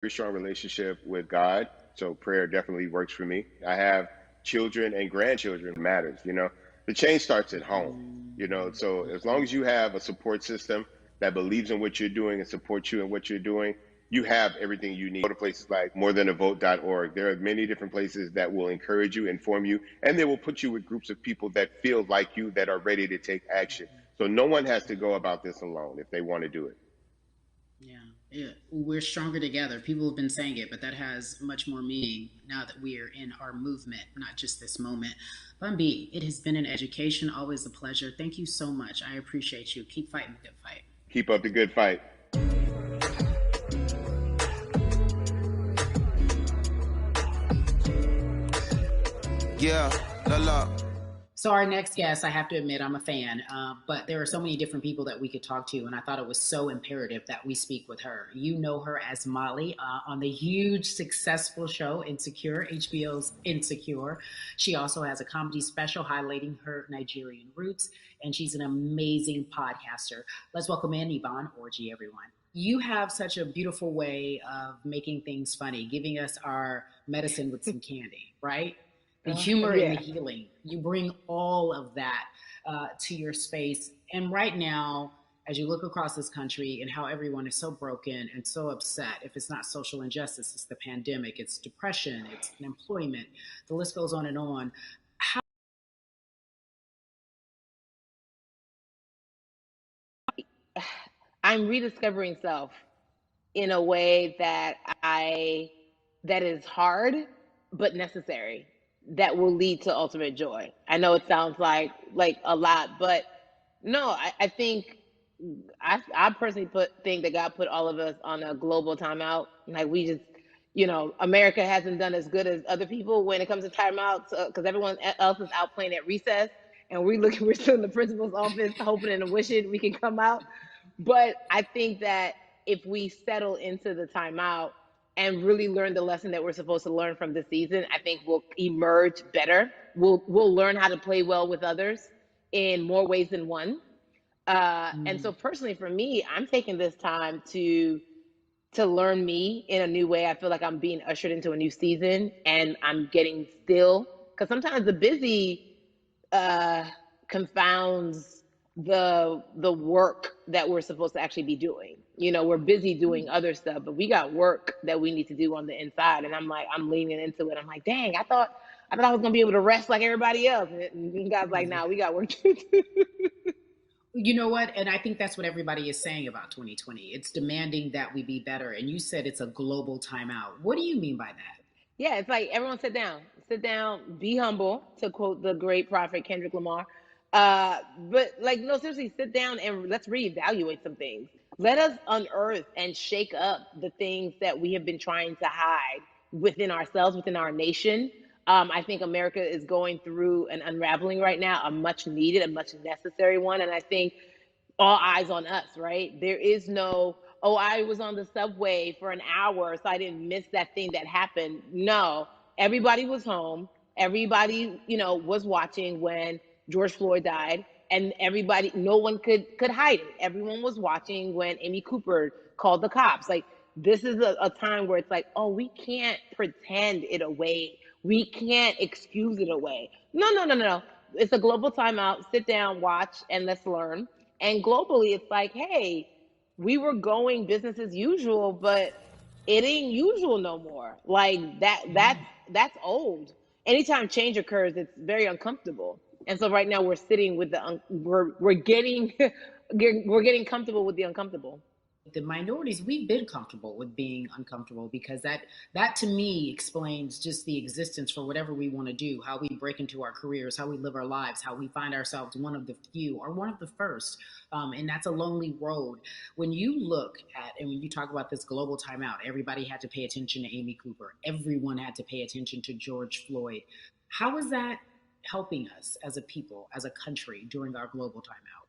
very strong relationship with God, so prayer definitely works for me. I have children and grandchildren matters, you know. The change starts at home, you know. So as long as you have a support system that believes in what you're doing and supports you in what you're doing, you have everything you need. Go to places like morethanavote.org. There are many different places that will encourage you, inform you, and they will put you with groups of people that feel like you, that are ready to take action. So no one has to go about this alone if they want to do it. Yeah, yeah, we're stronger together. People have been saying it, but that has much more meaning now that we are in our movement, not just this moment. Bumby, it has been an education, always a pleasure. Thank you so much. I appreciate you. Keep fighting the good fight. Keep up the good fight. Yeah, la la. So our next guest, I have to admit, I'm a fan, but there are so many different people that we could talk to, and I thought it was so imperative that we speak with her. You know her as Molly on the huge, successful show Insecure, HBO's Insecure. She also has a comedy special highlighting her Nigerian roots, and she's an amazing podcaster. Let's welcome in Yvonne Orji, everyone. You have such a beautiful way of making things funny, giving us our medicine with some candy, right? The humor and the healing. You bring all of that to your space. And right now, as you look across this country and how everyone is so broken and so upset, if it's not social injustice, it's the pandemic, it's depression, it's unemployment, the list goes on and on. I'm rediscovering self in a way that is hard but necessary, that will lead to ultimate joy. I know it sounds like a lot, but no, I think I personally think that God put all of us on a global timeout. Like we just, America hasn't done as good as other people when it comes to timeouts because everyone else is out playing at recess, and we're still in the principal's office hoping and wishing we can come out. But I think that if we settle into the timeout and really learn the lesson that we're supposed to learn from this season, I think we'll emerge better. We'll learn how to play well with others in more ways than one. And so personally for me, I'm taking this time to learn me in a new way. I feel like I'm being ushered into a new season, and I'm getting still, because sometimes the busy confounds the work that we're supposed to actually be doing. We're busy doing other stuff, but we got work that we need to do on the inside. And I'm leaning into it. I'm like, dang, I thought I was gonna be able to rest like everybody else. And God's like, nah, we got work to do. You know what? And I think that's what everybody is saying about 2020. It's demanding that we be better. And you said it's a global timeout. What do you mean by that? Yeah, it's like everyone sit down, be humble, to quote the great prophet Kendrick Lamar. But like, no, seriously, sit down and let's reevaluate some things. Let us unearth and shake up the things that we have been trying to hide within ourselves, within our nation. I think America is going through an unraveling right now, a much needed, a much necessary one. And I think all eyes on us, right? There is no, oh, I was on the subway for an hour, so I didn't miss that thing that happened. No, everybody was home. Everybody, was watching when George Floyd died, and everybody, no one could hide it. Everyone was watching when Amy Cooper called the cops. Like, this is a time where it's like, oh, we can't pretend it away. We can't excuse it away. No. It's a global timeout. Sit down, watch, and let's learn. And globally, it's like, hey, we were going business as usual, but it ain't usual no more. Like that's old. Anytime change occurs, it's very uncomfortable. And so right now we're sitting with we're getting we're getting comfortable with the uncomfortable. The minorities, we've been comfortable with being uncomfortable, because that to me explains just the existence for whatever we want to do, how we break into our careers, how we live our lives, how we find ourselves one of the few or one of the first. And that's a lonely road. When you look at, and when you talk about this global timeout, everybody had to pay attention to Amy Cooper. Everyone had to pay attention to George Floyd. How is that helping us as a people, as a country, during our global timeout?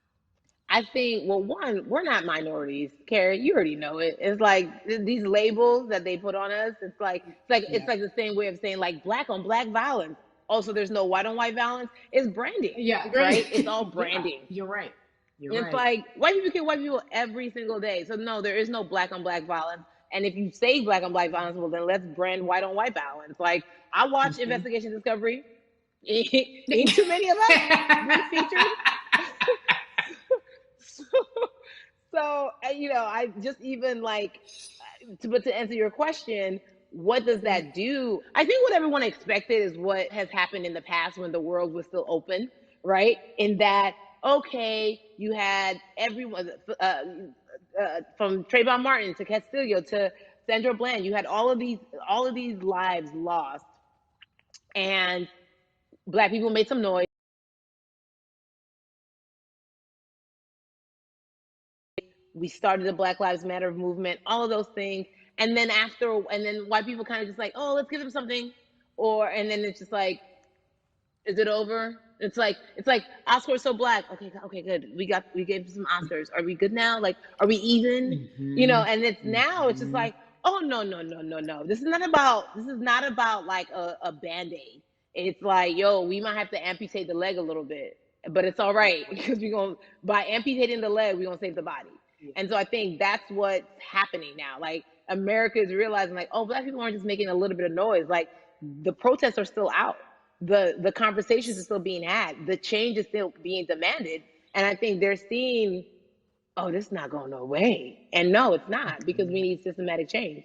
I think, well, one, we're not minorities, Carrie. You already know it. It's like these labels that they put on us. It's like the same way of saying like black on black violence. Also, there's no white on white violence. It's branding. Yeah, right. It's all branding. Yeah, you're right. It's like white people kill white people every single day. So no, there is no black on black violence. And if you say black on black violence, well, then let's brand white on white violence. Like, I watch Investigation Discovery. Ain't too many of us been featured. So, I just even like, but to answer your question, what does that do? I think what everyone expected is what has happened in the past when the world was still open, right? In that, okay, you had everyone from Trayvon Martin to Castillo to Sandra Bland. You had all of these lives lost, and black people made some noise. We started the Black Lives Matter movement, all of those things. And then white people kind of just like, oh, let's give them something. And then it's just like, is it over? It's like Oscar's so black. Okay, good. We gave some Oscars. Are we good now? Like, are we even? And it's just like, oh no. This is not about like a Band-Aid. It's like, yo, we might have to amputate the leg a little bit, but it's all right because by amputating the leg, we're gonna save the body. And so I think that's what's happening now. Like, America is realizing, like, oh, black people aren't just making a little bit of noise. Like, the protests are still out. The conversations are still being had. The change is still being demanded. And I think they're seeing, oh, this is not going away. And no, it's not, because we need systematic change.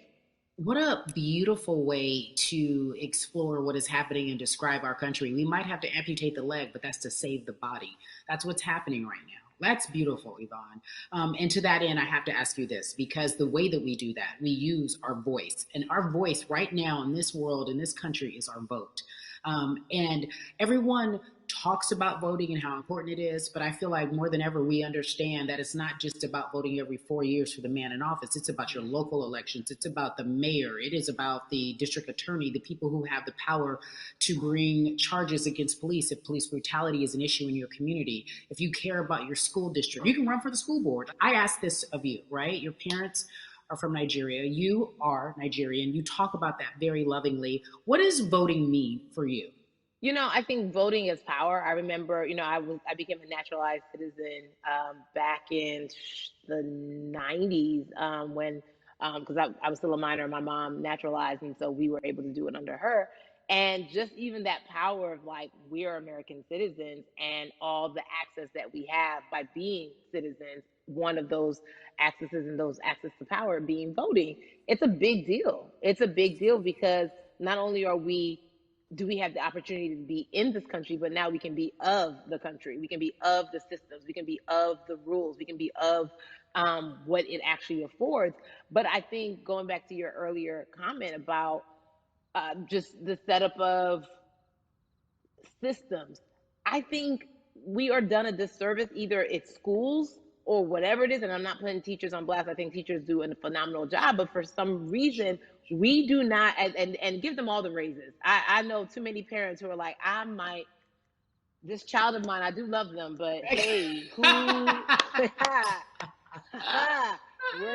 What a beautiful way to explore what is happening and describe our country. We might have to amputate the leg, but that's to save the body. That's what's happening right now. That's beautiful, Yvonne. And to that end, I have to ask you this, because the way that we do that, we use our voice. And our voice right now in this world, in this country, is our vote. And everyone talks about voting and how important it is, but I feel like more than ever, we understand that it's not just about voting every 4 years for the man in office. It's about your local elections. It's about the mayor. It is about the district attorney, the people who have the power to bring charges against police if police brutality is an issue in your community. If you care about your school district, you can run for the school board. I ask this of you, right? Your parents are from Nigeria. You are Nigerian. You talk about that very lovingly. What does voting mean for you? I think voting is power. I remember, I became a naturalized citizen back in the 90s when, because I was still a minor, my mom naturalized, and so we were able to do it under her. And just even that power of, like, we are American citizens and all the access that we have by being citizens, one of those accesses and those access to power being voting, it's a big deal. It's a big deal because not only do we have the opportunity to be in this country, but now we can be of the country. We can be of the systems. We can be of the rules. We can be of what it actually affords. But I think going back to your earlier comment about just the setup of systems, I think we are done a disservice, either it's schools or whatever it is. And I'm not putting teachers on blast. I think teachers do a phenomenal job, but for some reason, we do not, and give them all the raises. I know too many parents who are like, this child of mine, I do love them, but hey, where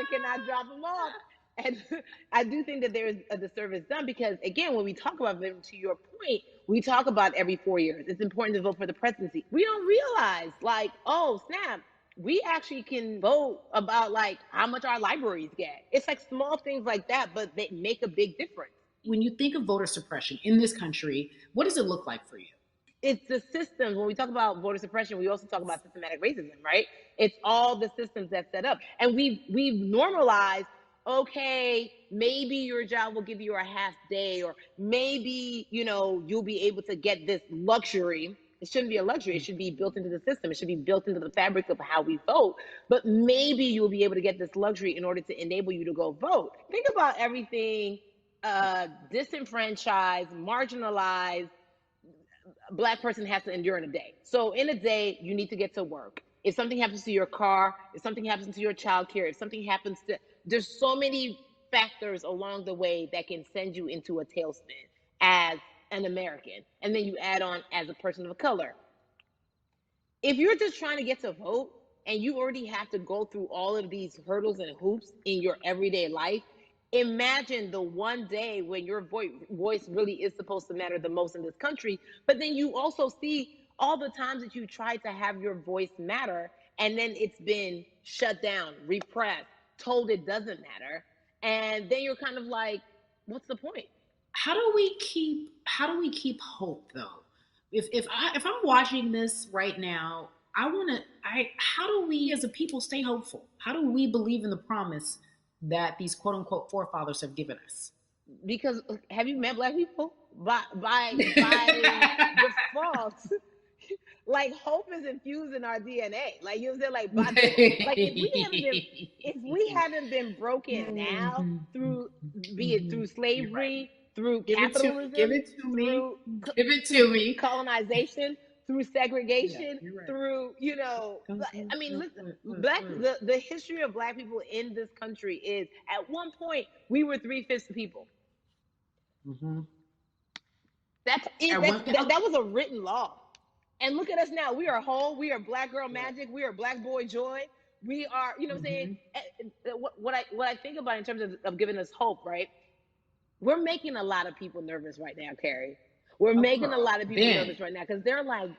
can I drop them off? And I do think that there is a disservice done because, again, when we talk about them, to your point, we talk about every 4 years. It's important to vote for the presidency. We don't realize, like, oh, snap, we actually can vote about, like, how much our libraries get. It's like small things like that, but they make a big difference. When you think of voter suppression in this country, what does it look like for you? It's the systems. When we talk about voter suppression, we also talk about systematic racism, right? It's all the systems that set up. And we've normalized, okay, maybe your job will give you a half day, or maybe, you'll be able to get this luxury. It shouldn't be a luxury. It should be built into the system. It should be built into the fabric of how we vote. But maybe you'll be able to get this luxury in order to enable you to go vote. Think about everything disenfranchised, marginalized Black person has to endure in a day. So in a day, you need to get to work. If something happens to your car, if something happens to your child care, if something happens to, there's so many factors along the way that can send you into a tailspin as an American. And then you add on as a person of color. If you're just trying to get to vote and you already have to go through all of these hurdles and hoops in your everyday life, imagine the one day when your voice really is supposed to matter the most in this country, but then you also see all the times that you tried to have your voice matter, and then it's been shut down, repressed, told it doesn't matter. And then you're kind of like, what's the point? How do we keep hope though? If I'm watching this right now, how do we as a people stay hopeful? How do we believe in the promise that these quote unquote forefathers have given us? Because have you met black people? By default, like hope is infused in our DNA. Like, you know what I'm saying? Like, like if we haven't been broken now through, be it through slavery, through capitalism, give it to me. through Give it to me. colonization, through segregation, Yeah, right. through, I mean, listen, the history of black people in this country is, at one point we were 3/5 the people. Mm-hmm. That's it. That was a written law. And look at us now. We are whole. We are black girl magic. We are black boy joy. We are, you know what I'm saying? What I think about in terms of giving us hope, right? We're making a lot of people nervous right now, Carrie. We're making a lot of people nervous right now because they're like,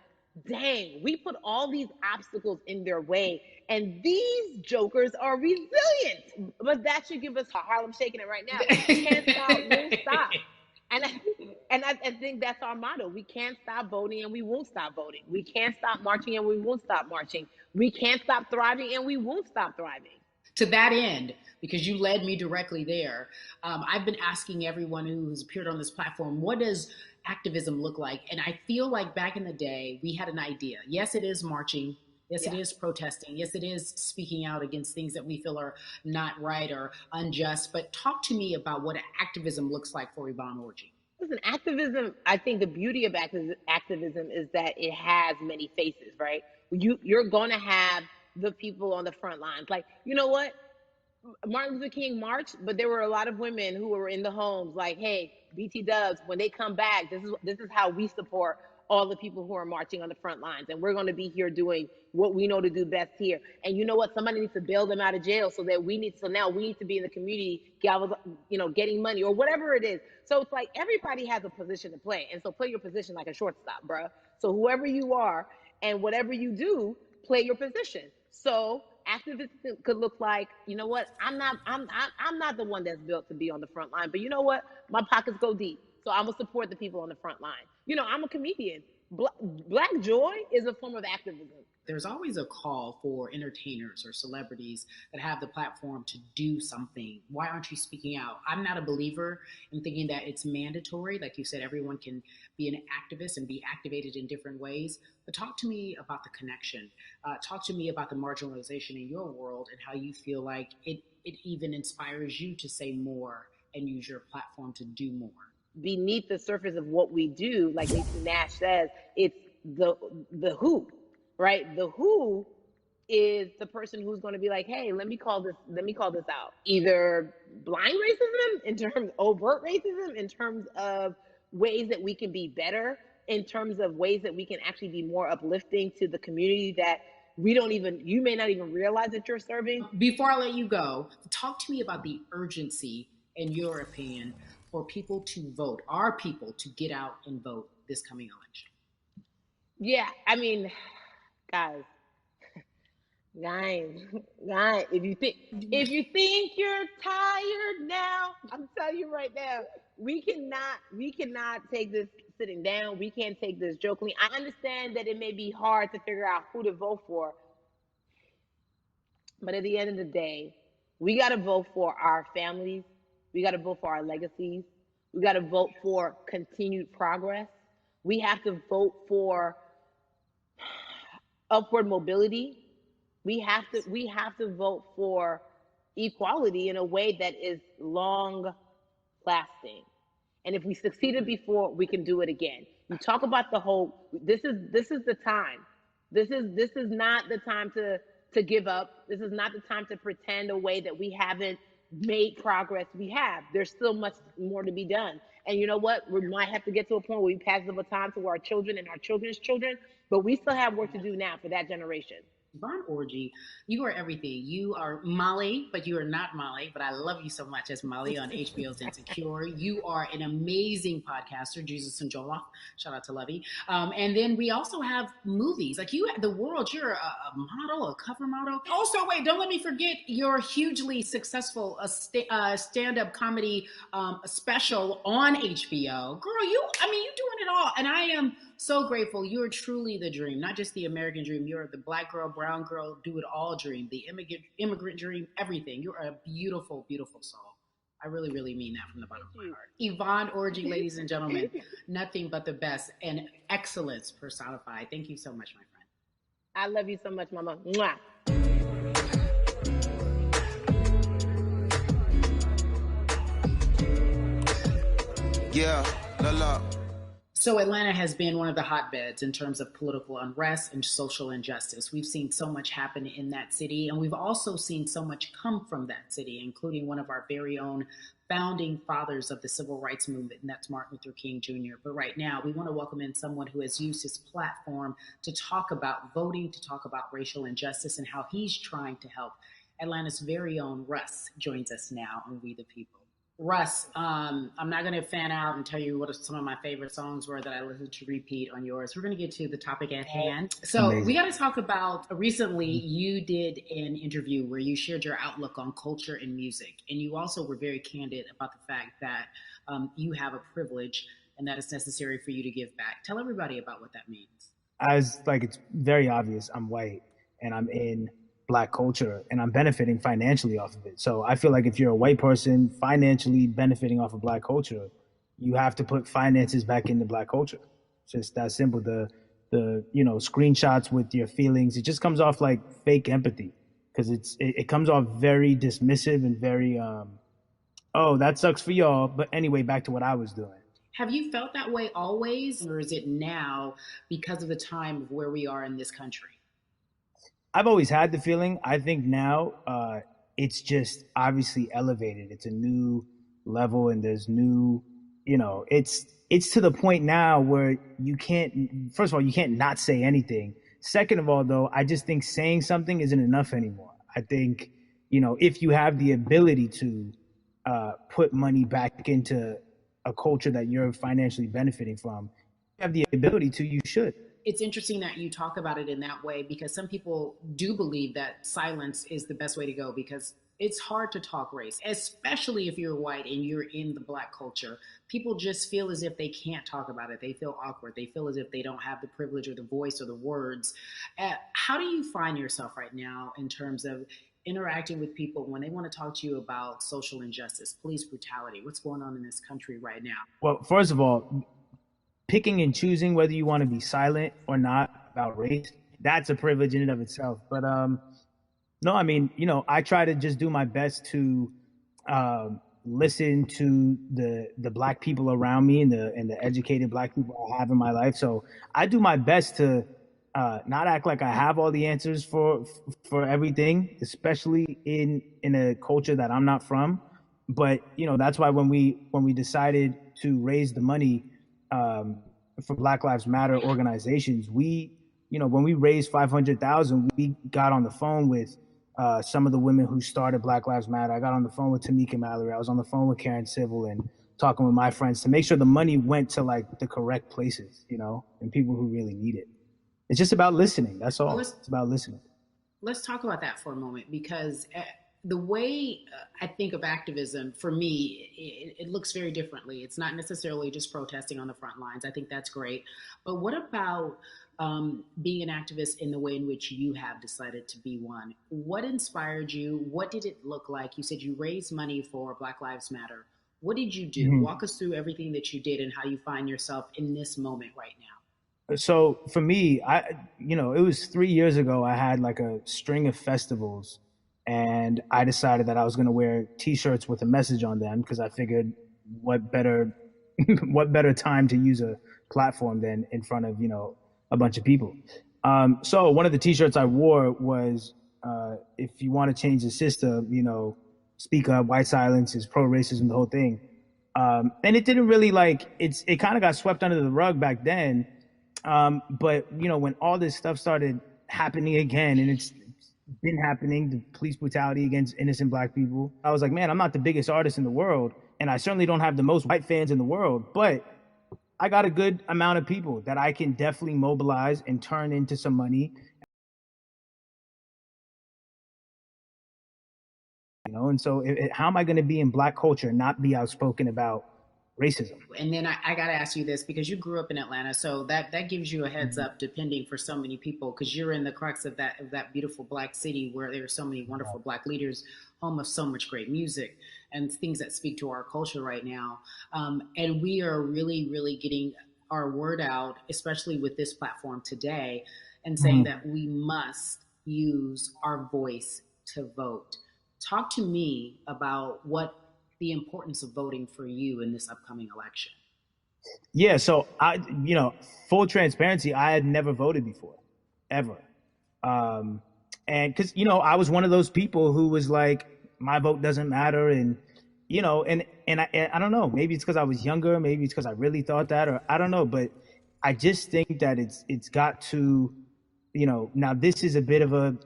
dang, we put all these obstacles in their way, and these jokers are resilient. But that should give us Harlem shaking it right now. Can't stop, won't stop. And I think that's our motto. We can't stop voting and we won't stop voting. We can't stop marching and we won't stop marching. We can't stop thriving and we won't stop thriving. To that end, because you led me directly there, I've been asking everyone who's appeared on this platform, what does activism look like? And I feel like back in the day, we had an idea. Yes, it is marching. Yes, it is protesting. Yes, it is speaking out against things that we feel are not right or unjust. But talk to me about what activism looks like for Yvonne Orji. Listen, activism, I think the beauty of activism is that it has many faces, right? You're going to have the people on the front lines. Like, you know what? Martin Luther King marched, but there were a lot of women who were in the homes like, hey, BT Dubs, when they come back, this is how we support all the people who are marching on the front lines. And we're going to be here doing what we know to do best here. And you know what? Somebody needs to bail them out of jail so now we need to be in the community, getting money or whatever it is. So it's like everybody has a position to play. And so play your position like a shortstop, bruh. So whoever you are and whatever you do, play your position. So activism could look like, you know what? I'm not the one that's built to be on the front line, but you know what? My pockets go deep. So I'm going to support the people on the front line. I'm a comedian. Black joy is a form of activism. There's always a call for entertainers or celebrities that have the platform to do something. Why aren't you speaking out? I'm not a believer in thinking that it's mandatory. Like you said, everyone can be an activist and be activated in different ways. But talk to me about the connection. Talk to me about the marginalization in your world and how you feel like it even inspires you to say more and use your platform to do more. Beneath the surface of what we do, like Lisa Nash says, it's the who, right? The who is the person who's going to be like, hey, let me call this out. Either blind racism, in terms of overt racism, in terms of ways that we can be better, in terms of ways that we can actually be more uplifting to the community that you may not even realize that you're serving. Before I let you go, talk to me about the urgency, in your opinion, for people to vote, our people to get out and vote this coming election. Yeah, I mean, guys, if you think you're tired now, I'm telling you right now, we cannot take this sitting down. We can't take this jokingly. I understand that it may be hard to figure out who to vote for, but at the end of the day, we got to vote for our families. We got to vote for our legacies. We got to vote for continued progress. We have to vote for upward mobility. We have to vote for equality in a way that is long lasting. And if we succeeded before, we can do it again. You talk about the hope. This is the time. This is not the time to give up. This is not the time to pretend a way that we haven't made progress. We have. There's still much more to be done. And you know what? We might have to get to a point where we pass the baton to our children and our children's children, but we still have work to do now for that generation. Yvonne Orgy, you are everything. You are Molly, but you are not Molly, but I love you so much as Molly on HBO's Insecure. You are an amazing podcaster, Jesus and Joloff. Shout out to Lovey. And then we also have movies. Like you, the world, you're a model, a cover model. Also, wait, don't let me forget your hugely successful stand-up comedy special on HBO. Girl, you're doing it all. And I am so grateful. You are truly the dream, not just the American dream. You're the black girl, brown girl, do it all dream, the immigrant dream, everything. You're a beautiful, beautiful soul. I really, really mean that from the bottom of my heart. Yvonne Orgy, ladies and gentlemen, nothing but the best and excellence personified. Thank you so much, my friend. I love you so much, Mama. Mwah. Yeah, la. So Atlanta has been one of the hotbeds in terms of political unrest and social injustice. We've seen so much happen in that city, and we've also seen so much come from that city, including one of our very own founding fathers of the civil rights movement, and that's Martin Luther King Jr. But right now, we want to welcome in someone who has used his platform to talk about voting, to talk about racial injustice, and how he's trying to help. Atlanta's very own Russ joins us now on We the People. Russ, I'm not going to fan out and tell you what some of my favorite songs were that I listened to repeat on yours. We're going to get to the topic at hand. So amazing. We got to talk about, recently you did an interview where you shared your outlook on culture and music. And you also were very candid about the fact that you have a privilege and that it's necessary for you to give back. Tell everybody about what that means. It's very obvious, I'm white and I'm in Black culture and I'm benefiting financially off of it. So I feel like if you're a white person financially benefiting off of Black culture, you have to put finances back into Black culture. It's just that simple. The screenshots with your feelings, it just comes off like fake empathy because it comes off very dismissive and very oh, that sucks for y'all, but anyway, back to what I was doing. Have you felt that way always, or is it now because of the time of where we are in this country? I've always had the feeling. I think now it's just obviously elevated. It's a new level and there's new, it's to the point now where you can't, first of all, you can't not say anything. Second of all, though, I just think saying something isn't enough anymore. I think, if you have the ability to put money back into a culture that you're financially benefiting from, you have the ability to, you should. It's interesting that you talk about it in that way because some people do believe that silence is the best way to go because it's hard to talk race, especially if you're white and you're in the Black culture. People just feel as if they can't talk about it. They feel awkward. They feel as if they don't have the privilege or the voice or the words. How do you find yourself right now in terms of interacting with people when they want to talk to you about social injustice, police brutality? What's going on in this country right now? Well, first of all, picking and choosing whether you want to be silent or not about race, that's a privilege in and of itself. But no, I mean, I try to just do my best to listen to the Black people around me and the educated Black people I have in my life. So I do my best to not act like I have all the answers for everything, especially in a culture that I'm not from. But that's why when we decided to raise the money for Black Lives Matter organizations, when we raised $500,000, we got on the phone with some of the women who started Black Lives Matter. I got on the phone with Tamika Mallory. I was on the phone with Karen Civil and talking with my friends to make sure the money went to like the correct places, and people who really need it. It's just about listening. That's all. It's about listening. Let's talk about that for a moment because the way I think of activism, for me, it looks very differently. It's not necessarily just protesting on the front lines. I think that's great. But what about being an activist in the way in which you have decided to be one? What inspired you? What did it look like? You said you raised money for Black Lives Matter. What did you do? Mm-hmm. Walk us through everything that you did and how you find yourself in this moment right now. So for me, it was 3 years ago, I had like a string of festivals. And I decided that I was going to wear T-shirts with a message on them because I figured what better time to use a platform than in front of, a bunch of people. So one of the T-shirts I wore was, if you want to change the system, speak up, white silence is pro-racism, the whole thing. And it didn't really it kind of got swept under the rug back then. But, when all this stuff started happening again, and it's been happening, the police brutality against innocent Black people. I was like, man, I'm not the biggest artist in the world, and I certainly don't have the most white fans in the world, but I got a good amount of people that I can definitely mobilize and turn into some money. You know, and so how am I going to be in Black culture and not be outspoken about racism? And then I got to ask you this, because you grew up in Atlanta, so that gives you a heads up, depending for so many people, because you're in the crux of that beautiful Black city where there are so many wonderful Black leaders, home of so much great music and things that speak to our culture right now. And we are really, really getting our word out, especially with this platform today, and saying that we must use our voice to vote. Talk to me about what the importance of voting for you in this upcoming election. Yeah, so full transparency, I had never voted before, ever. And because, I was one of those people who was like, my vote doesn't matter. And, I don't know, maybe it's because I was younger, maybe it's because I really thought that, or I don't know, but I just think that it's got to, now this is a bit of a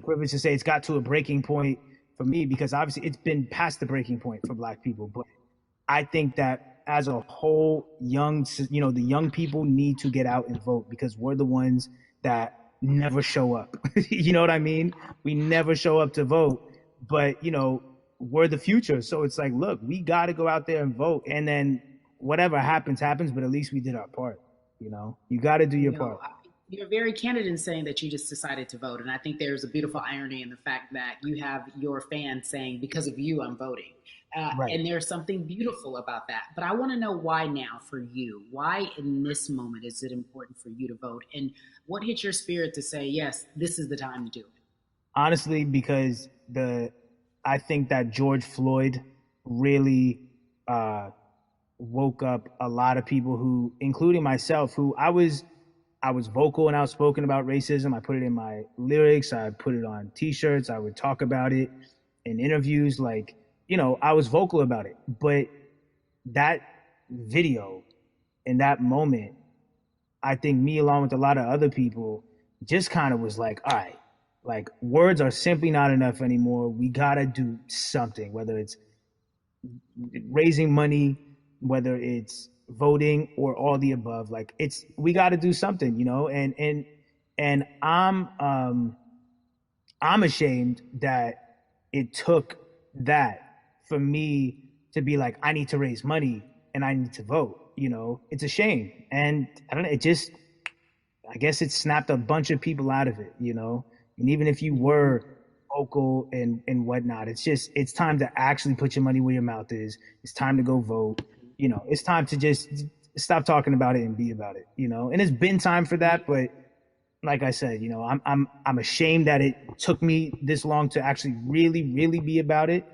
privilege to say it's got to a breaking point for me, because obviously it's been past the breaking point for Black people. But I think that as a whole, the young people need to get out and vote, because we're the ones that never show up. You know what I mean? We never show up to vote, but we're the future. So it's like, look, we got to go out there and vote, and then whatever happens, but at least we did our part. You got to do your part. You're very candid in saying that you just decided to vote. And I think there's a beautiful irony in the fact that you have your fans saying, because of you, I'm voting. Right. And there's something beautiful about that. But I want to know why now for you. Why in this moment is it important for you to vote? And what hit your spirit to say, yes, this is the time to do it? Honestly, because I think that George Floyd really woke up a lot of people who, including myself, who I was vocal and outspoken about racism. I put it in my lyrics. I put it on T-shirts. I would talk about it in interviews. I was vocal about it. But that video in that moment, I think me, along with a lot of other people, just kind of was like, all right, words are simply not enough anymore. We got to do something, whether it's raising money, whether it's voting, or all the above. We got to do something, and I'm ashamed that it took that for me to be like, I need to raise money and I need to vote. It's a shame. And I don't know, I guess it snapped a bunch of people out of it, and even if you were vocal and whatnot, it's time to actually put your money where your mouth is. It's time to go vote. It's time to just stop talking about it and be about it, and it's been time for that. But like I said, I'm ashamed that it took me this long to actually really, really be about it.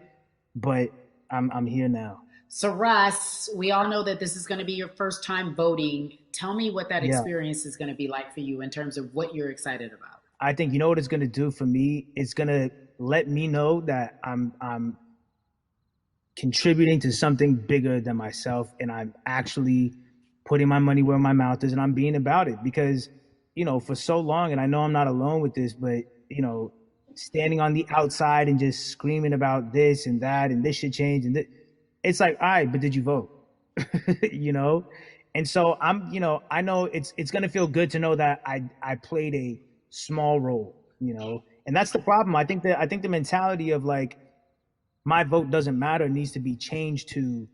But I'm here now. So Russ, we all know that this is going to be your first time voting. Tell me what that experience is going to be like for you in terms of what you're excited about. I think you know what it's going to do for me. It's going to let me know that I'm contributing to something bigger than myself, and I'm actually putting my money where my mouth is, and I'm being about it. Because for so long, and I know I'm not alone with this, but standing on the outside and just screaming about this and that and this should change, and it's like, all right, but did you vote? And so I know it's gonna feel good to know that I played a small role, and that's the problem. I think the mentality of like, my vote doesn't matter needs to be changed to,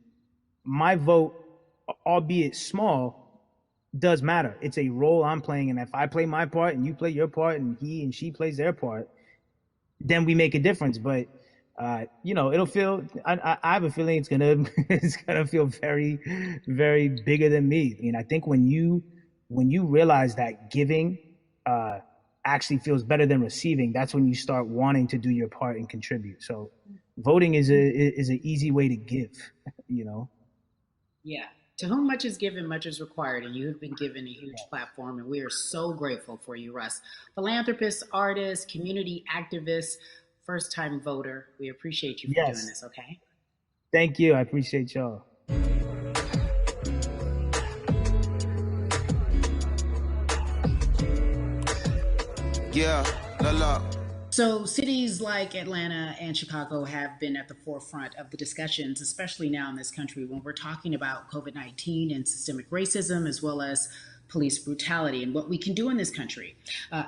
my vote, albeit small, does matter. It's a role I'm playing, and if I play my part and you play your part and he and she plays their part, then we make a difference. But it'll feel, I have a feeling it's gonna feel very, very bigger than me. I mean, I think when you realize that giving actually feels better than receiving, that's when you start wanting to do your part and contribute. So voting is an easy way to give, Yeah. To whom much is given, much is required, and you have been given a huge platform, and we are so grateful for you, Russ. Philanthropist, artist, community activist, first-time voter. We appreciate you for doing this, okay? Thank you. I appreciate y'all. Yeah, look. So, cities like Atlanta and Chicago have been at the forefront of the discussions, especially now in this country when we're talking about COVID-19 and systemic racism, as well as police brutality and what we can do in this country.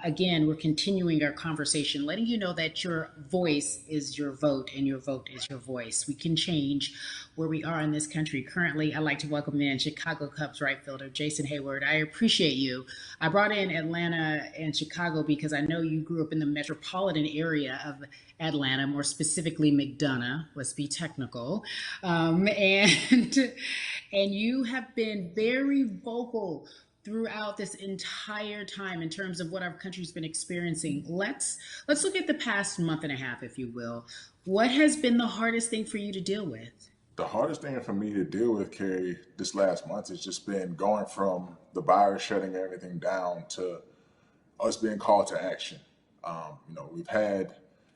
Again, we're continuing our conversation, letting you know that your voice is your vote and your vote is your voice. We can change where we are in this country. Currently, I'd like to welcome in Chicago Cubs right fielder Jason Hayward. I appreciate you. I brought in Atlanta and Chicago because I know you grew up in the metropolitan area of Atlanta, more specifically McDonough, let's be technical. And you have been very vocal throughout this entire time in terms of what our country's been experiencing. Let's look at the past month and a half, if you will. What has been the hardest thing for you to deal with? The hardest thing for me to deal with, Carrie, this last month has just been going from the virus shutting everything down to us being called to action. We've had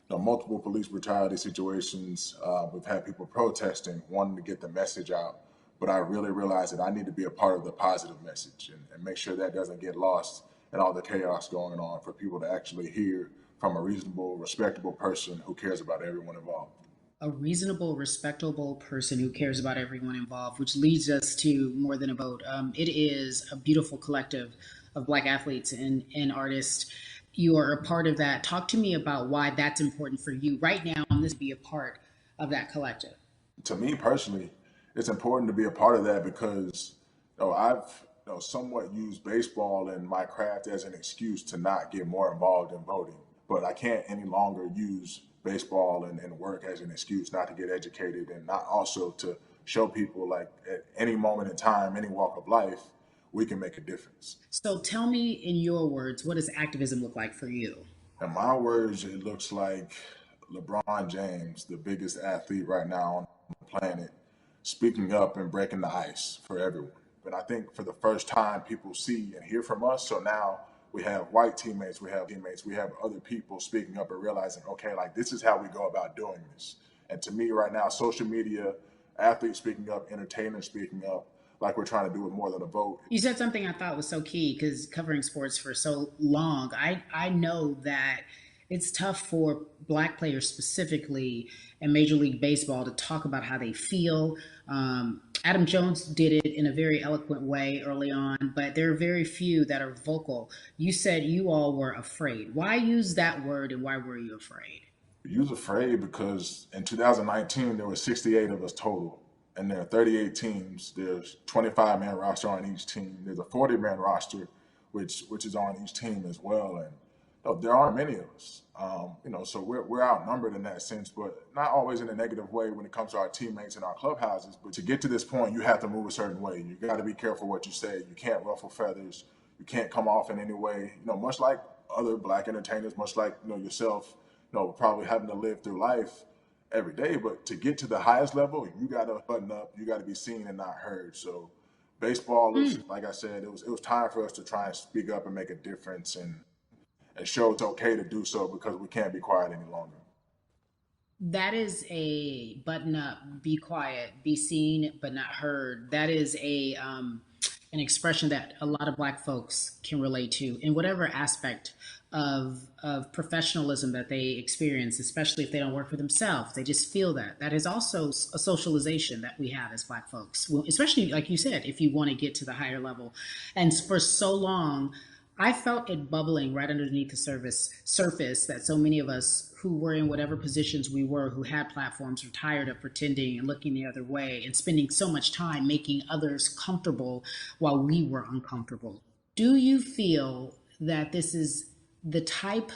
multiple police brutality situations. We've had people protesting, wanting to get the message out. But I really realized that I need to be a part of the positive message and make sure that doesn't get lost in all the chaos going on, for people to actually hear from a reasonable, respectable person who cares about everyone involved. A reasonable, respectable person who cares about everyone involved, which leads us to More Than a Vote. It is a beautiful collective of Black athletes and artists. You are a part of that. Talk to me about why that's important for you right now, and this be a part of that collective. To me personally, it's important to be a part of that because I've somewhat used baseball and my craft as an excuse to not get more involved in voting. But I can't any longer use baseball and work as an excuse not to get educated, and not also to show people, like, at any moment in time, any walk of life, we can make a difference. So tell me in your words, what does activism look like for you? In my words, it looks like LeBron James, the biggest athlete right now on the planet, speaking up and breaking the ice for everyone. But I think for the first time, people see and hear from us. So now we have white teammates, we have other people speaking up and realizing, okay, like, this is how we go about doing this. And to me right now, social media, athletes speaking up, entertainers speaking up, like we're trying to do with More Than a Vote. You said something I thought was so key, because covering sports for so long, I know that it's tough for Black players specifically in Major League Baseball to talk about how they feel. Adam Jones did it in a very eloquent way early on, but there are very few that are vocal. You said you all were afraid. Why use that word, and why were you afraid? You was afraid because in 2019, there were 68 of us total. And there are 38 teams. There's 25-man roster on each team. There's a 40-man roster, which is on each team as well. And there aren't many of us. So we're outnumbered in that sense, but not always in a negative way when it comes to our teammates and our clubhouses. But to get to this point, you have to move a certain way. You got to be careful what you say. You can't ruffle feathers. You can't come off in any way. Much like other Black entertainers, much like yourself, probably having to live through life every day. But to get to the highest level, you got to button up. You got to be seen and not heard. So baseball is, like I said, it was time for us to try and speak up and make a difference and show it's okay to do so, because we can't be quiet any longer. That is a button up, be quiet, be seen but not heard. That is an expression that a lot of Black folks can relate to in whatever aspect of professionalism that they experience, especially if they don't work for themselves. They just feel that. That is also a socialization that we have as Black folks, especially, like you said, if you want to get to the higher level. And for so long, I felt it bubbling right underneath the surface that so many of us who were in whatever positions we were, who had platforms, were tired of pretending and looking the other way and spending so much time making others comfortable while we were uncomfortable. Do you feel that this is the type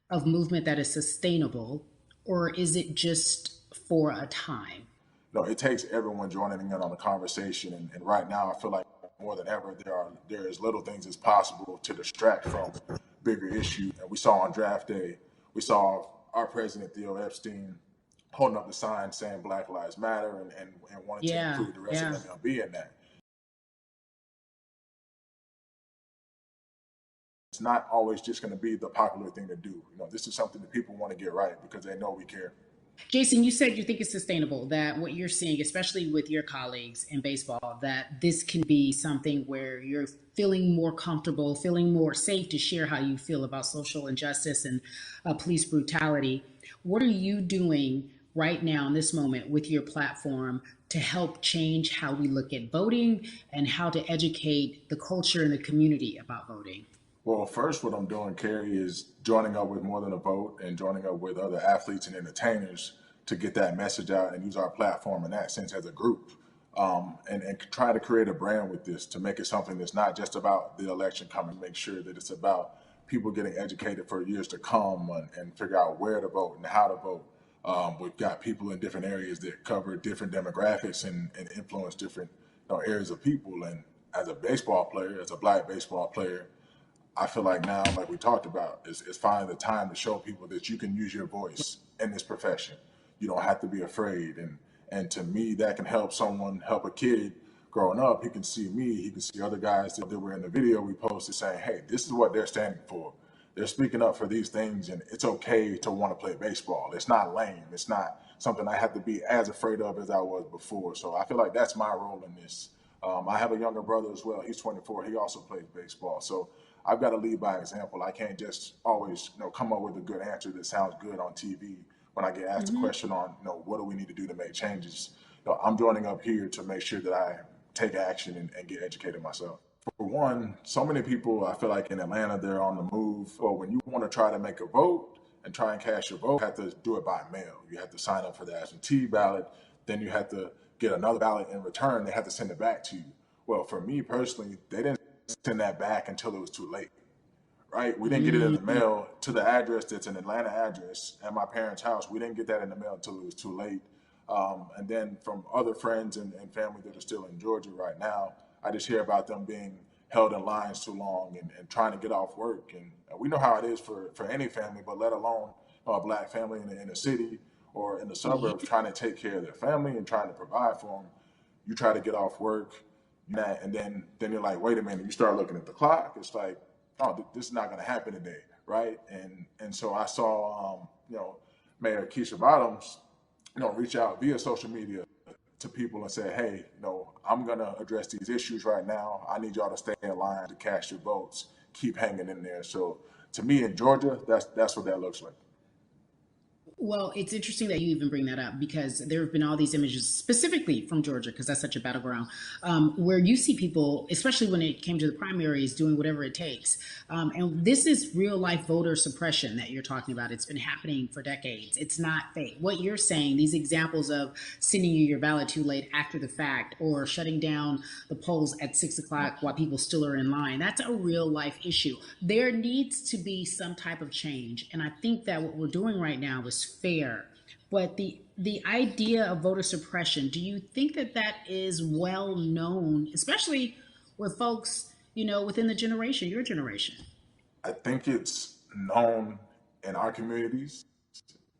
of movement that is sustainable, or is it just for a time? No, it takes everyone joining in on the conversation. And right now, I feel like more than ever, there is little things as possible to distract from bigger issues. And we saw on draft day, we saw our president, Theo Epstein, holding up the sign saying Black Lives Matter and wanting to include the rest of MLB in that. It's not always just going to be the popular thing to do. This is something that people want to get right because they know we care. Jason, you said you think it's sustainable, that what you're seeing, especially with your colleagues in baseball, that this can be something where you're feeling more comfortable, feeling more safe to share how you feel about social injustice and police brutality. What are you doing right now in this moment with your platform to help change how we look at voting and how to educate the culture and the community about voting? Well, first, what I'm doing, Carrie, is joining up with More Than a Vote and joining up with other athletes and entertainers to get that message out and use our platform in that sense as a group. And try to create a brand with this to make it something that's not just about the election coming, make sure that it's about people getting educated for years to come and figure out where to vote and how to vote. We've got people in different areas that cover different demographics and influence different areas of people. And as a baseball player, as a Black baseball player, I feel like now, like we talked about, is finding the time to show people that you can use your voice in this profession. You don't have to be afraid. And to me, that can help a kid growing up. He can see me, he can see other guys that were in the video we posted saying, hey, this is what they're standing for. They're speaking up for these things, and it's okay to want to play baseball. It's not lame. It's not something I have to be as afraid of as I was before. So I feel like that's my role in this. I have a younger brother as well. He's 24. He also plays baseball. So I've got to lead by example. I can't just always, come up with a good answer that sounds good on TV when I get asked a question on, what do we need to do to make changes. I'm joining up here to make sure that I take action and get educated myself. For one, so many people, I feel like in Atlanta, they're on the move. Or when you want to try to make a vote and try and cast your vote, you have to do it by mail. You have to sign up for the absentee ballot. Then you have to get another ballot in return. They have to send it back to you. Well, for me personally, they didn't send that back until it was too late, right? We didn't get it in the mail to the address that's an Atlanta address at my parents' house. We didn't get that in the mail until it was too late. And then from other friends and family that are still in Georgia right now, I just hear about them being held in lines too long and trying to get off work. And we know how it is for any family, but let alone a Black family in the city or in the suburbs trying to take care of their family and trying to provide for them. You try to get off work, and then you're like, wait a minute, you start looking at the clock. It's like, oh, this is not going to happen today, right? And so I saw, Mayor Keisha Bottoms, reach out via social media to people and say, hey, I'm going to address these issues right now. I need y'all to stay in line to cast your votes. Keep hanging in there. So to me in Georgia, that's what that looks like. Well, it's interesting that you even bring that up because there have been all these images specifically from Georgia, because that's such a battleground, where you see people, especially when it came to the primaries, doing whatever it takes. And this is real life voter suppression that you're talking about. It's been happening for decades. It's not fake. What you're saying, these examples of sending you your ballot too late after the fact or shutting down the polls at 6 o'clock while people still are in line, that's a real life issue. There needs to be some type of change. And I think that what we're doing right now is fair. But the idea of voter suppression, do you think that is well known, especially with folks, within the generation, your generation? I think it's known in our communities,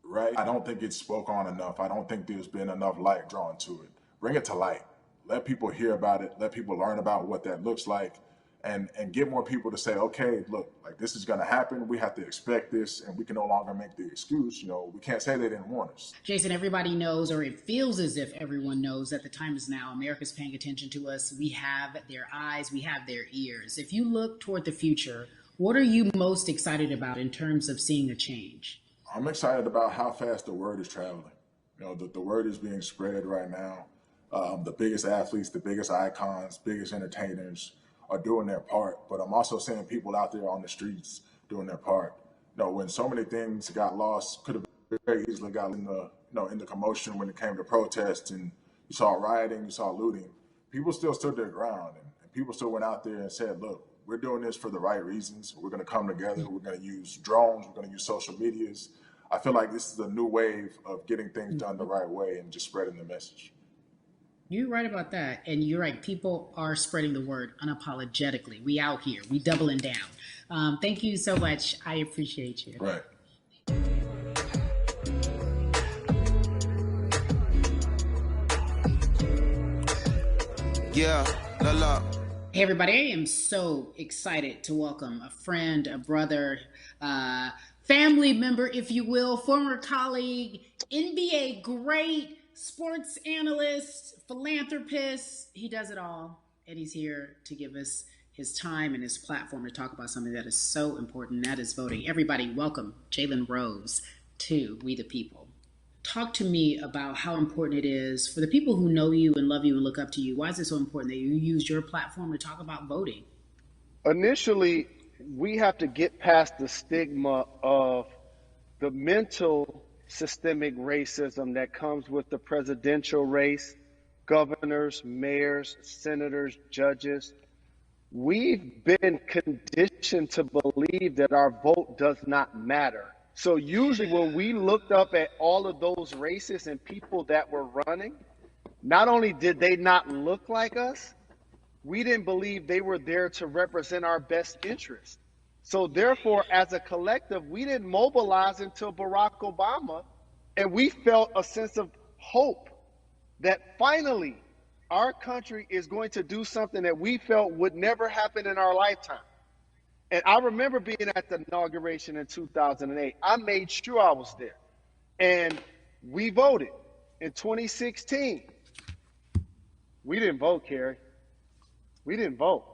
right? I don't think it's spoke on enough. I don't think there's been enough light drawn to it. Bring it to light. Let people hear about it. Let people learn about what that looks like. And get more people to say, okay, look, like this is going to happen. We have to expect this, and we can no longer make the excuse. We can't say they didn't warn us. Jason, everybody knows, or it feels as if everyone knows that the time is now. America's paying attention to us. We have their eyes. We have their ears. If you look toward the future, what are you most excited about in terms of seeing a change? I'm excited about how fast the word is traveling. The word is being spread right now. The biggest athletes, the biggest icons, biggest entertainers are doing their part, but I'm also seeing people out there on the streets doing their part. When so many things got lost, could have very easily got in the commotion when it came to protests, and you saw rioting, you saw looting. People still stood their ground, and people still went out there and said, look, we're doing this for the right reasons. We're going to come together. We're going to use drones. We're going to use social medias. I feel like this is a new wave of getting things done the right way and just spreading the message. You're right about that. And you're right. People are spreading the word unapologetically. We out here. We doubling down. Thank you so much. I appreciate you. Right. Yeah, la la. Hey, everybody. I am so excited to welcome a friend, a brother, family member, if you will, former colleague, NBA great, sports analyst, philanthropist. He does it all. And he's here to give us his time and his platform to talk about something that is so important, and that is voting. Everybody, welcome Jalen Rose to We the People. Talk to me about how important it is for the people who know you and love you and look up to you. Why is it so important that you use your platform to talk about voting? Initially, we have to get past the stigma of the mental systemic racism that comes with the presidential race, governors, mayors, senators, judges. We've been conditioned to believe that our vote does not matter. So usually when we looked up at all of those races and people that were running, not only did they not look like us, we didn't believe they were there to represent our best interests. So therefore, as a collective, we didn't mobilize until Barack Obama, and we felt a sense of hope that finally our country is going to do something that we felt would never happen in our lifetime. And I remember being at the inauguration in 2008. I made sure I was there. And we voted. In 2016, we didn't vote, Carrie. We didn't vote.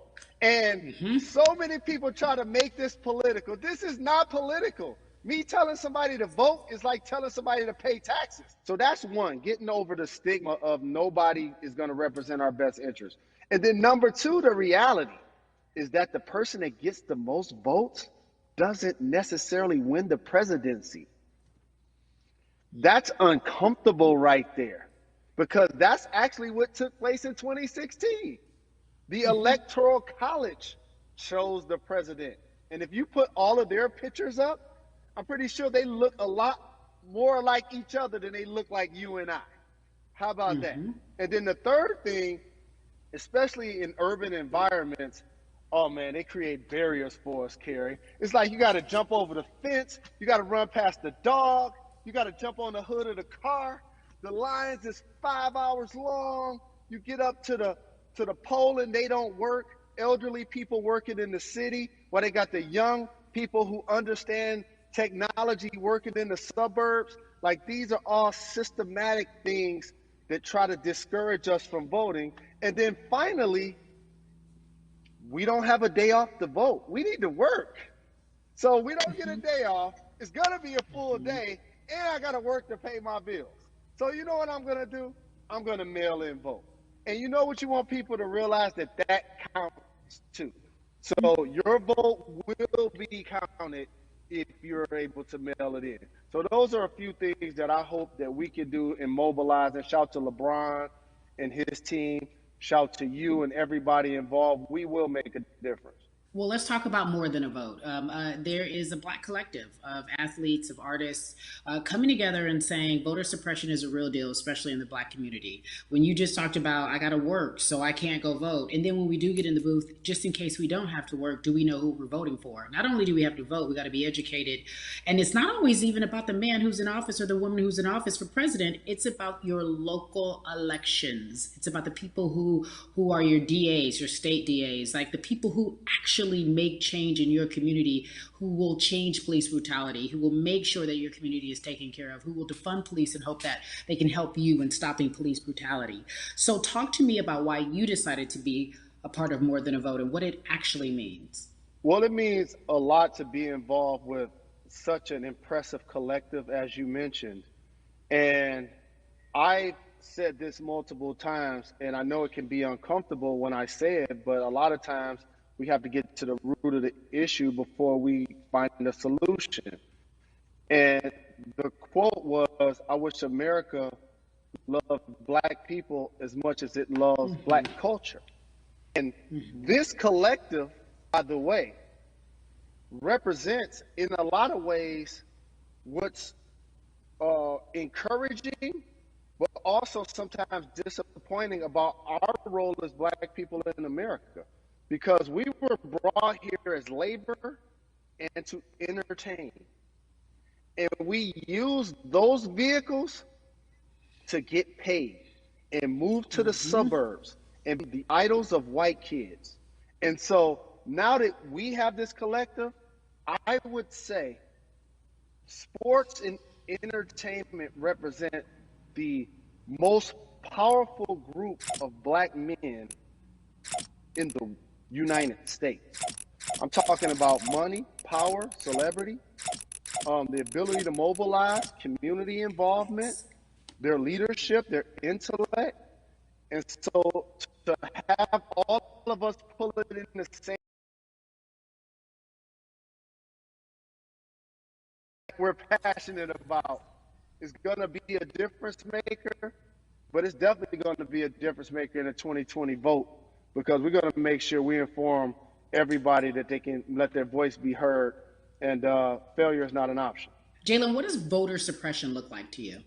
And so many people try to make this political. This is not political. Me telling somebody to vote is like telling somebody to pay taxes. So that's one, getting over the stigma of nobody is going to represent our best interest. And then number two, the reality is that the person that gets the most votes doesn't necessarily win the presidency. That's uncomfortable right there, because that's actually what took place in 2016. The Electoral College chose the president. And if you put all of their pictures up, I'm pretty sure they look a lot more like each other than they look like you and I. How about that? And then the third thing, especially in urban environments, oh man, they create barriers for us, Carrie. It's like you got to jump over the fence, you got to run past the dog, you got to jump on the hood of the car. The lines is 5 hours long. You get up to the poll and they don't work. Elderly people working in the city, while they got the young people who understand technology working in the suburbs. Like, these are all systematic things that try to discourage us from voting. And then finally, we don't have a day off to vote. We need to work. So we don't get a day off. It's going to be a full day, and I got to work to pay my bills. So you know what I'm going to do? I'm going to mail in vote. And you know what you want people to realize? That counts too. So your vote will be counted if you're able to mail it in. So those are a few things that I hope that we can do and mobilize. And shout to LeBron and his team. Shout to you and everybody involved. We will make a difference. Well, let's talk about more than a vote. There is a Black collective of athletes, of artists coming together and saying voter suppression is a real deal, especially in the Black community. When you just talked about, I got to work, so I can't go vote. And then when we do get in the booth, just in case we don't have to work, do we know who we're voting for? Not only do we have to vote, we got to be educated. And it's not always even about the man who's in office or the woman who's in office for president. It's about your local elections. It's about the people who are your DAs, your state DAs, like the people who actually make change in your community, who will change police brutality, who will make sure that your community is taken care of, who will defund police and hope that they can help you in stopping police brutality. So talk to me about why you decided to be a part of More Than a Vote and what it actually means. Well, it means a lot to be involved with such an impressive collective, as you mentioned. And I said this multiple times, and I know it can be uncomfortable when I say it, but a lot of times we have to get to the root of the issue before we find a solution. And the quote was, I wish America loved Black people as much as it loves Black culture. And this collective, by the way, represents in a lot of ways what's encouraging, but also sometimes disappointing about our role as Black people in America. Because we were brought here as labor and to entertain. And we use those vehicles to get paid and move to the suburbs and be the idols of white kids. And so now that we have this collective, I would say sports entertainment represent the most powerful group of black men in the United States. I'm talking about money, power, celebrity, the ability to mobilize, community involvement, their leadership, their intellect. And so to have all of us pull it in the same, we're passionate about, is going to be a difference maker, but it's definitely going to be a difference maker in the 2020 vote, because we're going to make sure we inform everybody that they can let their voice be heard, and failure is not an option. Jalen, what does voter suppression look like to you?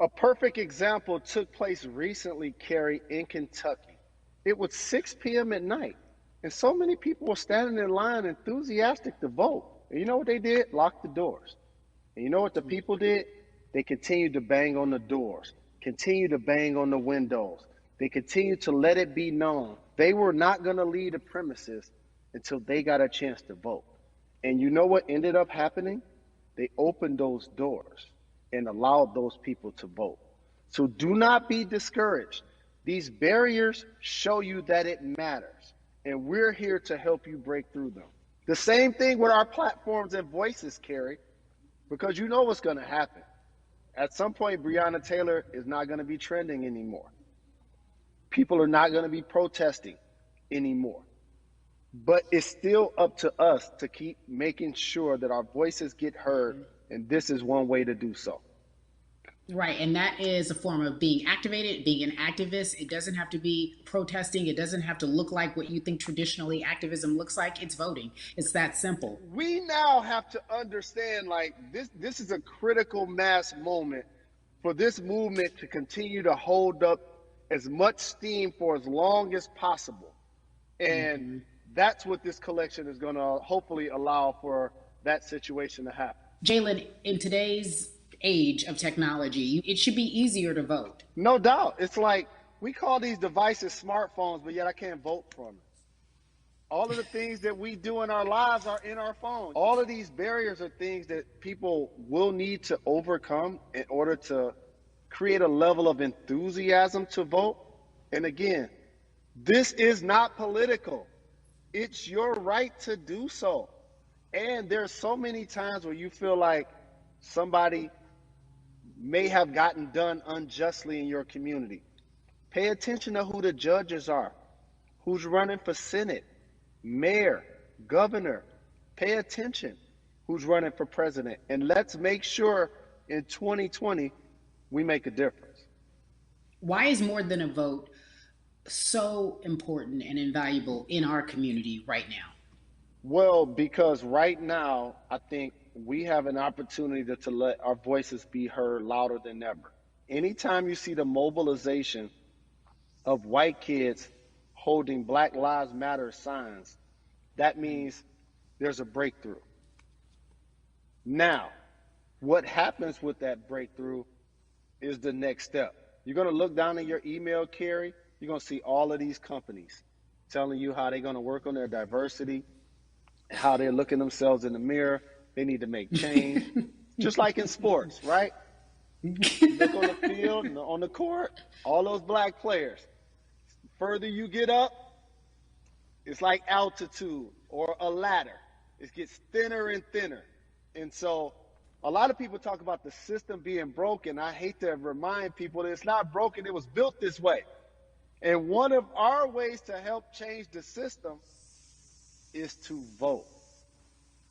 A perfect example took place recently, Carrie, in Kentucky. It was 6 p.m. at night, and so many people were standing in line enthusiastic to vote. And you know what they did? Locked the doors. And you know what the people did? They continued to bang on the doors, continued to bang on the windows. They continued to let it be known they were not going to leave the premises until they got a chance to vote. And you know what ended up happening? They opened those doors and allowed those people to vote. So do not be discouraged. These barriers show you that it matters, and we're here to help you break through them. The same thing with our platforms and voices, Carrie, because you know what's going to happen. At some point, Breonna Taylor is not going to be trending anymore. People are not going to be protesting anymore. But it's still up to us to keep making sure that our voices get heard, and this is one way to do so. Right, and that is a form of being activated, being an activist. It doesn't have to be protesting. It doesn't have to look like what you think traditionally activism looks like. It's voting. It's that simple. We now have to understand, like, this is a critical mass moment for this movement to continue to hold up as much steam for as long as possible. And that's what this collection is going to hopefully allow for that situation to happen. Jalen, in today's age of technology, it should be easier to vote. No doubt. It's like we call these devices smartphones, but yet I can't vote from them. All of the things that we do in our lives are in our phones. All of these barriers are things that people will need to overcome in order to create a level of enthusiasm to vote. And again, this is not political. It's your right to do so. And there's so many times where you feel like somebody may have gotten done unjustly in your community. Pay attention to who the judges are, who's running for Senate, mayor, governor. Pay attention who's running for president. And let's make sure in 2020 we make a difference. Why is more than a vote so important and invaluable in our community right now? Well, because right now, I think we have an opportunity to let our voices be heard louder than ever. Anytime you see the mobilization of white kids holding Black Lives Matter signs, that means there's a breakthrough. Now, what happens with that breakthrough is the next step. You're going to look down in your email, Carrie, you're going to see all of these companies telling you how they're going to work on their diversity, how they're looking themselves in the mirror. They need to make change, just like in sports, right? Look on the field, on the court, all those black players. The further you get up, it's like altitude or a ladder. It gets thinner and thinner. And so a lot of people talk about the system being broken. I hate to remind people that it's not broken. It was built this way. And one of our ways to help change the system is to vote.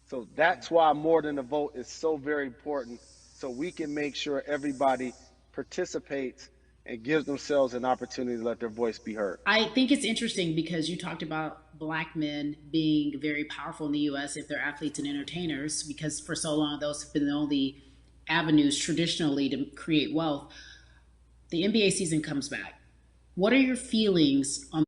So that's why more than a vote is so very important, so we can make sure everybody participates and gives themselves an opportunity to let their voice be heard. I think it's interesting because you talked about Black men being very powerful in the U.S. if they're athletes and entertainers, because for so long those have been the only avenues traditionally to create wealth. The NBA season comes back. What are your feelings on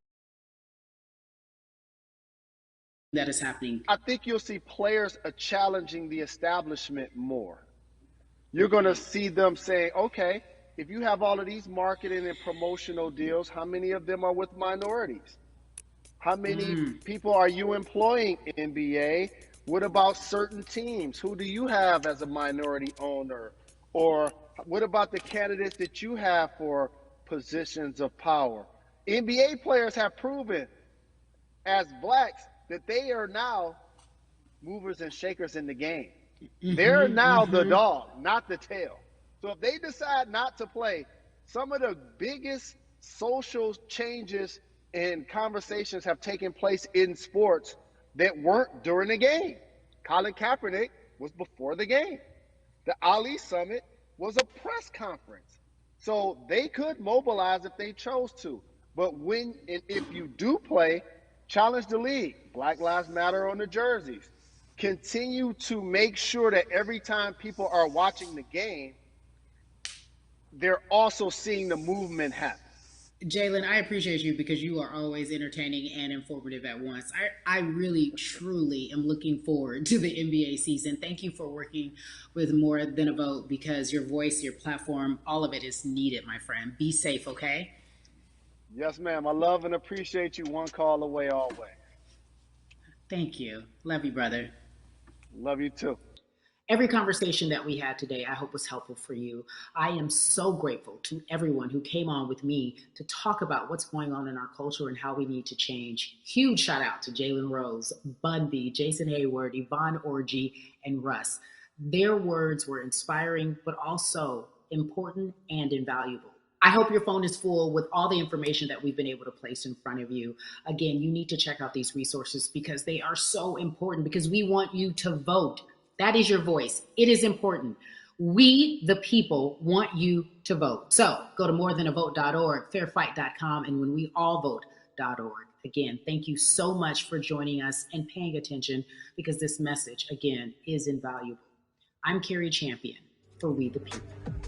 that is happening? I think you'll see players challenging the establishment more. You're going to see them saying, okay, if you have all of these marketing and promotional deals, how many of them are with minorities? How many people are you employing in NBA? What about certain teams? Who do you have as a minority owner Or what about the candidates that you have for positions of power? NBA players have proven as blacks that they are now movers and shakers in the game. They're now the dog, not the tail. So if they decide not to play, some of the biggest social changes and conversations have taken place in sports that weren't during the game. Colin Kaepernick was before the game. The Ali Summit was a press conference. So they could mobilize if they chose to. But when and if you do play, challenge the league. Black Lives Matter on the jerseys. Continue to make sure that every time people are watching the game, they're also seeing the movement happen. Jalen, I appreciate you because you are always entertaining and informative at once. I really, truly am looking forward to the NBA season. Thank you for working with More Than a Vote because your voice, your platform, all of it is needed, my friend. Be safe, okay? Yes, ma'am. I love and appreciate you. One call away always. Thank you. Love you, brother. Love you too. Every conversation that we had today, I hope was helpful for you. I am so grateful to everyone who came on with me to talk about what's going on in our culture and how we need to change. Huge shout out to Jalen Rose, Bun B, Jason Hayward, Yvonne Orgy, and Russ. Their words were inspiring, but also important and invaluable. I hope your phone is full with all the information that we've been able to place in front of you. Again, you need to check out these resources because they are so important because we want you to vote. That is your voice. It is important. We, the people, want you to vote. So go to morethanavote.org, fairfight.com, and whenweallvote.org. Again, thank you so much for joining us and paying attention because this message, again, is invaluable. I'm Carrie Champion for We the People.